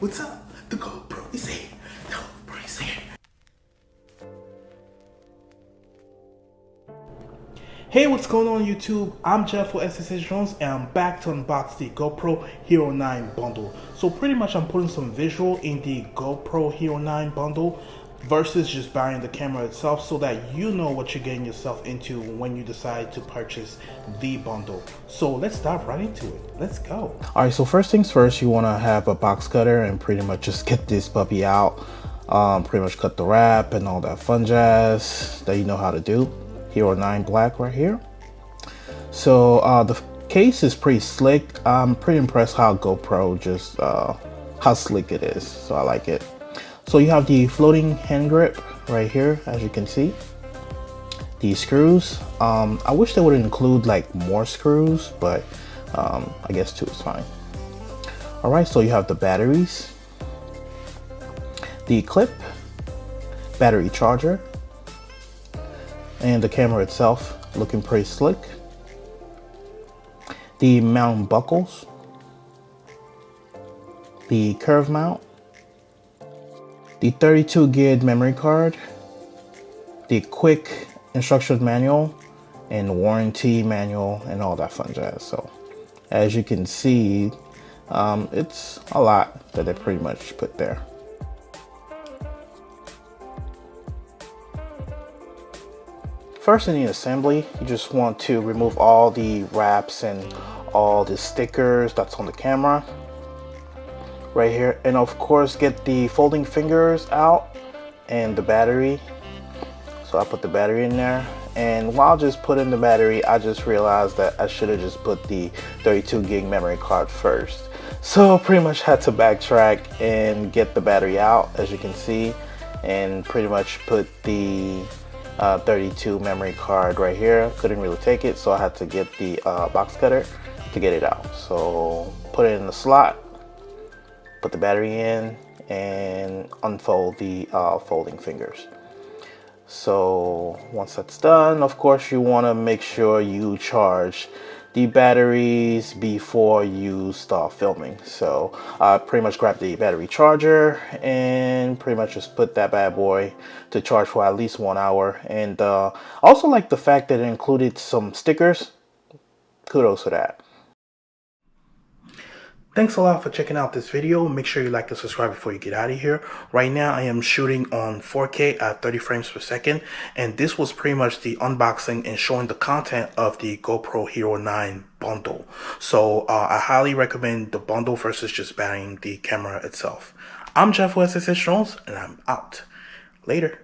what's up? The GoPro is here. The GoPro is here. Hey, what's going on YouTube? I'm Jeff with SSH Jones and I'm back to unbox the GoPro Hero 9 bundle. So pretty much I'm putting some visual in the GoPro Hero 9 bundle versus just buying the camera itself so that you know what you're getting yourself into when you decide to purchase the bundle. So let's dive right into it. Let's go. Alright, so first things first, you want to have a box cutter and pretty much just get this puppy out. Pretty much cut the wrap and all that fun jazz that you know how to do. Hero 9 black right here. So the case is pretty slick. I'm pretty impressed how GoPro just how slick it is, so I like it. So you have the floating hand grip right here, as you can see. The screws, I wish they would include like more screws, but I guess 2 is fine. All right, so you have the batteries, the clip, battery charger, and the camera itself looking pretty slick. The mount buckles, the curve mount, the 32 gig memory card, the quick instruction manual and warranty manual and all that fun jazz. So as you can see, it's a lot that they pretty much put there. First, in the assembly, you just want to remove all the wraps and all the stickers that's on the camera right here, and of course get the folding fingers out and the battery. So I put the battery in there, and while just putting the battery, I just realized that I should have just put the 32 gig memory card first. So pretty much had to backtrack and get the battery out, as you can see, and pretty much put the 32 memory card right here. Couldn't really take it, so I had to get the box cutter to get it out. So put it in the slot, put the battery in, and unfold the folding fingers. So once that's done, of course you want to make sure you charge the batteries before you start filming. So I pretty much grabbed the battery charger and pretty much just put that bad boy to charge for at least 1 hour. And also like the fact that it included some stickers. Kudos for that. Thanks a lot for checking out this video. Make sure you like and subscribe before you get out of here. Right now I am shooting on 4K at 30 frames per second, and this was pretty much the unboxing and showing the content of the GoPro Hero 9 bundle. So I highly recommend the bundle versus just buying the camera itself. I'm Jeff with SSH Jones and I'm out. Later.